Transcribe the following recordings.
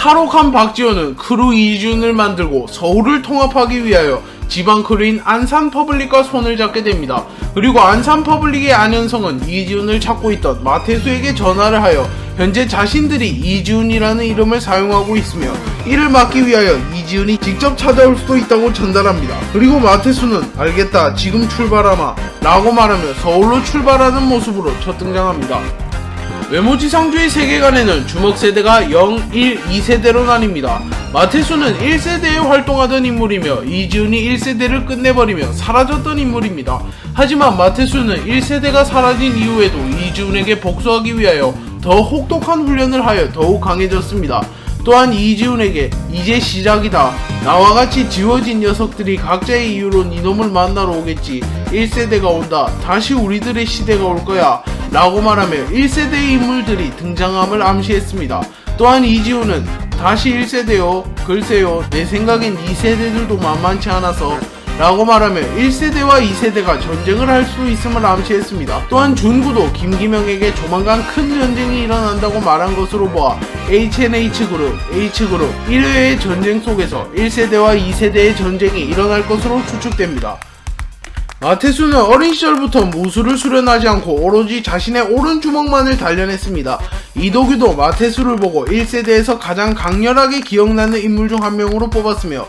탈옥한 박지호는 크루 이지훈을 만들고 서울을 통합하기 위하여 지방 크루인 안산퍼블릭과 손을 잡게 됩니다. 그리고 안산퍼블릭의 안현성은 이지훈을 찾고 있던 마태수에게 전화를 하여 현재 자신들이 이지훈이라는 이름을 사용하고 있으며 이를 막기 위하여 이지훈이 직접 찾아올 수도 있다고 전달합니다. 그리고 마태수는 알겠다, 지금 출발하마 라고 말하며 서울로 출발하는 모습으로 첫 등장합니다. 외모지상주의 세계관에는 주먹세대가 0, 1, 2세대로 나뉩니다. 마태수는 1세대에 활동하던 인물이며 이지훈이 1세대를 끝내버리며 사라졌던 인물입니다. 하지만 마태수는 1세대가 사라진 이후에도 이지훈에게 복수하기 위하여 더 혹독한 훈련을 하여 더욱 강해졌습니다. 또한 이지훈에게 이제 시작이다, 나와 같이 지워진 녀석들이 각자의 이유로 니놈을 만나러 오겠지, 1세대가 온다, 다시 우리들의 시대가 올 거야 라고 말하며 1세대의 인물들이 등장함을 암시했습니다. 또한 이지훈은 다시 1세대요, 글쎄요, 내 생각엔 2세대들도 만만치 않아서 라고 말하며 1세대와 2세대가 전쟁을 할 수 있음을 암시했습니다. 또한 준구도 김기명에게 조만간 큰 전쟁이 일어난다고 말한 것으로 보아 HNH그룹, H그룹 1회의 전쟁 속에서 1세대와 2세대의 전쟁이 일어날 것으로 추측됩니다. 마태수는 어린 시절부터 무술을 수련하지 않고 오로지 자신의 오른 주먹만을 단련했습니다. 이도규도 마태수를 보고 1세대에서 가장 강렬하게 기억나는 인물 중 한 명으로 뽑았으며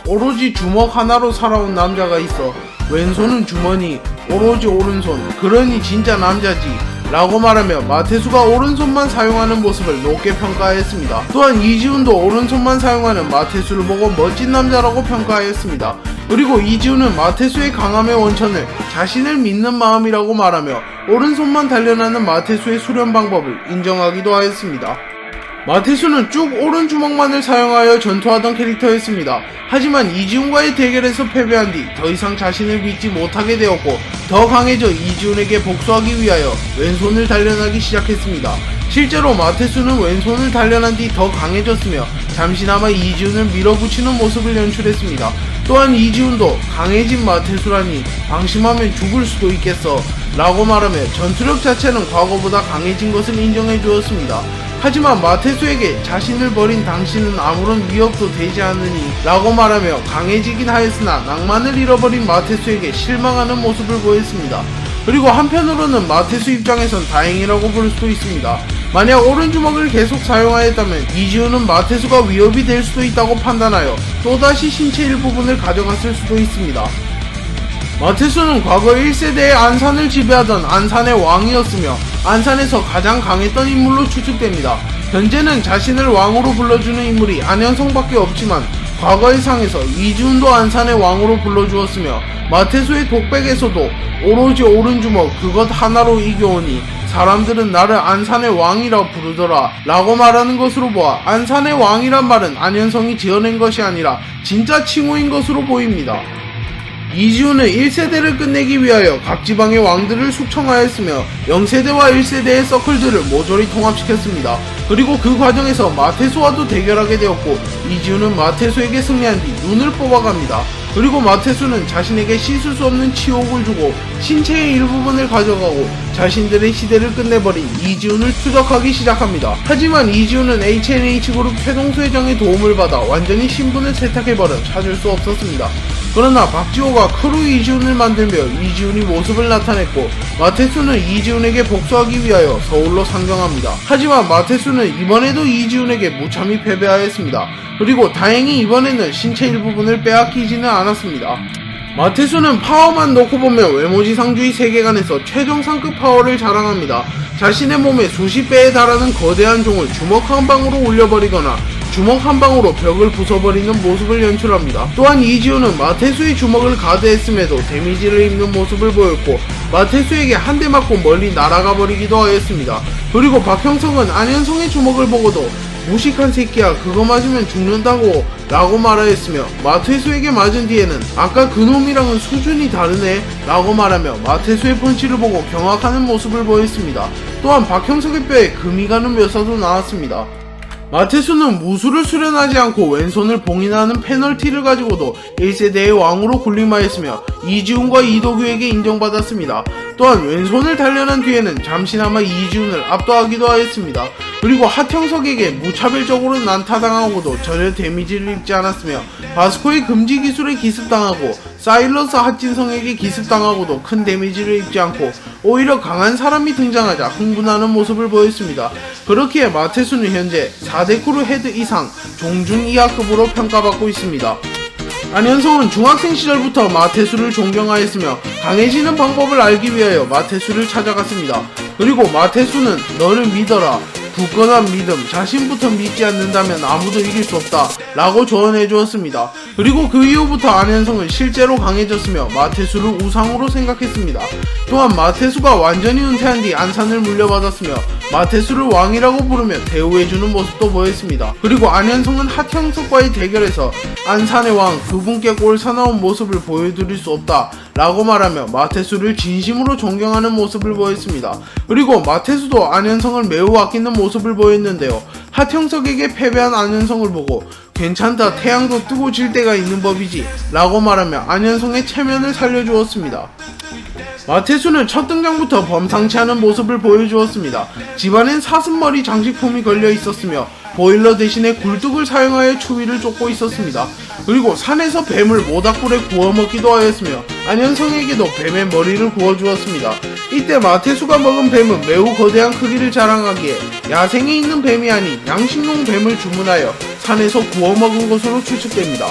오로지 주먹 하나로 살아온 남자가 있어, 왼손은 주머니, 오로지 오른손, 그러니 진짜 남자지 라고 말하며 마태수가 오른손만 사용하는 모습을 높게 평가하였습니다. 또한 이지훈도 오른손만 사용하는 마태수를 보고 멋진 남자라고 평가하였습니다. 그리고 이지훈은 마태수의 강함의 원천을 자신을 믿는 마음이라고 말하며 오른손만 단련하는 마태수의 수련 방법을 인정하기도 하였습니다. 마태수는 쭉 오른 주먹만을 사용하여 전투하던 캐릭터였습니다. 하지만 이지훈과의 대결에서 패배한 뒤 더 이상 자신을 믿지 못하게 되었고 더 강해져 이지훈에게 복수하기 위하여 왼손을 단련하기 시작했습니다. 실제로 마태수는 왼손을 단련한 뒤 더 강해졌으며 잠시나마 이지훈을 밀어붙이는 모습을 연출했습니다. 또한 이지훈도 강해진 마태수라니 방심하면 죽을 수도 있겠어 라고 말하며 전투력 자체는 과거보다 강해진 것을 인정해 주었습니다. 하지만 마태수에게 자신을 버린 당신은 아무런 위협도 되지 않으니 라고 말하며 강해지긴 하였으나 낭만을 잃어버린 마태수에게 실망하는 모습을 보였습니다. 그리고 한편으로는 마태수 입장에선 다행이라고 볼 수도 있습니다. 만약 오른주먹을 계속 사용하였다면 이지훈은 마태수가 위협이 될 수도 있다고 판단하여 또다시 신체 일부분을 가져갔을 수도 있습니다. 마태수는 과거 1세대의 안산을 지배하던 안산의 왕이었으며 안산에서 가장 강했던 인물로 추측됩니다. 현재는 자신을 왕으로 불러주는 인물이 안현성밖에 없지만 과거의 상에서 이지훈도 안산의 왕으로 불러주었으며 마태수의 독백에서도 오로지 오른주먹 그것 하나로 이겨오니 사람들은 나를 안산의 왕이라 부르더라 라고 말하는 것으로 보아 안산의 왕이란 말은 안현성이 지어낸 것이 아니라 진짜 칭호인 것으로 보입니다. 이지훈은 1세대를 끝내기 위하여 각 지방의 왕들을 숙청하였으며 0세대와 1세대의 서클들을 모조리 통합시켰습니다. 그리고 그 과정에서 마태수와도 대결하게 되었고 이지훈은 마태수에게 승리한 뒤 눈을 뽑아갑니다. 그리고 마태수는 자신에게 씻을 수 없는 치욕을 주고 신체의 일부분을 가져가고 자신들의 시대를 끝내버린 이지훈을 추적하기 시작합니다. 하지만 이지훈은 HNH그룹 최동수 회장의 도움을 받아 완전히 신분을 세탁해버려 찾을 수 없었습니다. 그러나 박지호가 크루 이지훈을 만들며 이지훈이 모습을 나타냈고 마태수는 이지훈에게 복수하기 위하여 서울로 상경합니다. 하지만 마태수는 이번에도 이지훈에게 무참히 패배하였습니다. 그리고 다행히 이번에는 신체 일부분을 빼앗기지는 않았습니다. 마태수는 파워만 놓고 보면 외모지상주의 세계관에서 최종 상급 파워를 자랑합니다. 자신의 몸에 수십 배에 달하는 거대한 종을 주먹 한 방으로 올려버리거나 주먹 한 방으로 벽을 부숴버리는 모습을 연출합니다. 또한 이지훈은 마태수의 주먹을 가드했음에도 데미지를 입는 모습을 보였고 마태수에게 한 대 맞고 멀리 날아가 버리기도 하였습니다. 그리고 박형석은 안현성의 주먹을 보고도 무식한 새끼야 그거 맞으면 죽는다고 라고 말하였으며 마태수에게 맞은 뒤에는 아까 그놈이랑은 수준이 다르네 라고 말하며 마태수의 펀치를 보고 경악하는 모습을 보였습니다. 또한 박형석의 뼈에 금이 가는 묘사도 나왔습니다. 마태수는 무술을 수련하지 않고 왼손을 봉인하는 페널티를 가지고도 1세대의 왕으로 군림하였으며 이지훈과 이도규에게 인정받았습니다. 또한 왼손을 단련한 뒤에는 잠시나마 이지훈을 압도하기도 하였습니다. 그리고 하청석에게 무차별적으로 난타당하고도 전혀 데미지를 입지 않았으며 바스코의 금지 기술에 기습당하고 사일러스 핫진성에게 기습당하고도 큰 데미지를 입지 않고 오히려 강한 사람이 등장하자 흥분하는 모습을 보였습니다. 그렇기에 마테수는 현재 4대 크루 헤드 이상 종중 이하급으로 평가받고 있습니다. 안현성은 중학생 시절부터 마테수를 존경하였으며 강해지는 방법을 알기 위하여 마테수를 찾아갔습니다. 그리고 마테수는 너를 믿어라. 굳건한 믿음, 자신부터 믿지 않는다면 아무도 이길 수 없다 라고 조언해 주었습니다. 그리고 그 이후부터 안현성은 실제로 강해졌으며 마테수를 우상으로 생각했습니다. 또한 마테수가 완전히 은퇴한 뒤 안산을 물려받았으며 마테수를 왕이라고 부르며 대우해주는 모습도 보였습니다. 그리고 안현성은 하청석과의 대결에서 안산의 왕 그분께 꼴 사나운 모습을 보여드릴 수 없다 라고 말하며 마테수를 진심으로 존경하는 모습을 보였습니다. 그리고 마테수도 안현성을 매우 아끼는 모습을 보였는데요. 하청석에게 패배한 안현성을 보고 괜찮다, 태양도 뜨고 질 때가 있는 법이지 라고 말하며 안현성의 체면을 살려주었습니다. 마테수는 첫 등장부터 범상치 않은 모습을 보여주었습니다. 집안엔 사슴머리 장식품이 걸려 있었으며 보일러 대신에 굴뚝을 사용하여 추위를 쫓고 있었습니다. 그리고 산에서 뱀을 모닥불에 구워 먹기도 하였으며 안현성에게도 뱀의 머리를 구워 주었습니다. 이때 마테수가 먹은 뱀은 매우 거대한 크기를 자랑하기에 야생에 있는 뱀이 아닌 양식용 뱀을 주문하여 산에서 구워 먹은 것으로 추측됩니다.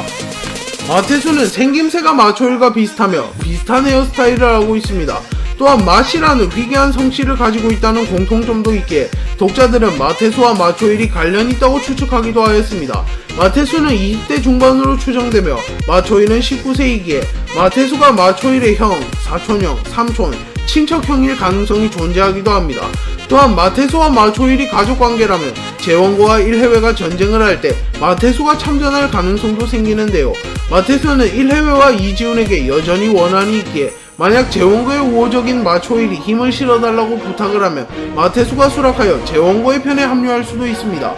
마테수는 생김새가 마초일과 비슷하며 비슷한 헤어스타일을 하고 있습니다. 또한 마시라는 희귀한 성씨를 가지고 있다는 공통점도 있기에 독자들은 마테수와 마초일이 관련이 있다고 추측하기도 하였습니다. 마테수는 20대 중반으로 추정되며 마초일은 19세이기에 마테수가 마초일의 형, 사촌형, 삼촌, 친척형일 가능성이 존재하기도 합니다. 또한 마테수와 마초일이 가족관계라면 재원고와 1해외가 전쟁을 할 때 마테수가 참전할 가능성도 생기는데요. 마테수는 1해외와 이지훈에게 여전히 원한이 있기에 만약 재원고의 우호적인 마초일이 힘을 실어달라고 부탁을 하면 마테수가 수락하여 재원고의 편에 합류할 수도 있습니다.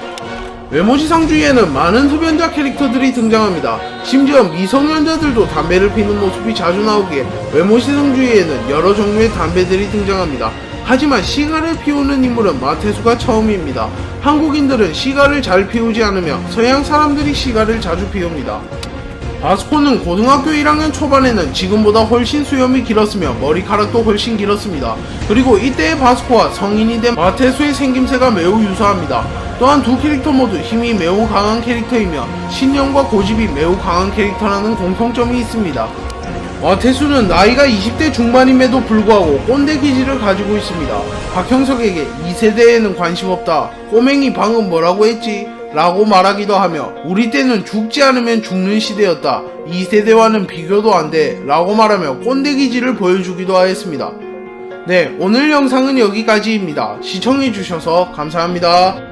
외모지상주의에는 많은 흡연자 캐릭터들이 등장합니다. 심지어 미성년자들도 담배를 피는 모습이 자주 나오기에 외모지상주의에는 여러 종류의 담배들이 등장합니다. 하지만 시가를 피우는 인물은 마테수가 처음입니다. 한국인들은 시가를 잘 피우지 않으며 서양 사람들이 시가를 자주 피웁니다. 바스코는 고등학교 1학년 초반에는 지금보다 훨씬 수염이 길었으며 머리카락도 훨씬 길었습니다. 그리고 이때의 바스코와 성인이 된 마테수의 생김새가 매우 유사합니다. 또한 두 캐릭터 모두 힘이 매우 강한 캐릭터이며 신념과 고집이 매우 강한 캐릭터라는 공통점이 있습니다. 마테수는 나이가 20대 중반임에도 불구하고 꼰대 기질을 가지고 있습니다. 박형석에게 2세대에는 관심 없다. 꼬맹이 방금 뭐라고 했지? 라고 말하기도 하며 우리 때는 죽지 않으면 죽는 시대였다. 2세대와는 비교도 안 돼. 라고 말하며 꼰대 기질을 보여주기도 하였습니다. 네, 오늘 영상은 여기까지입니다. 시청해주셔서 감사합니다.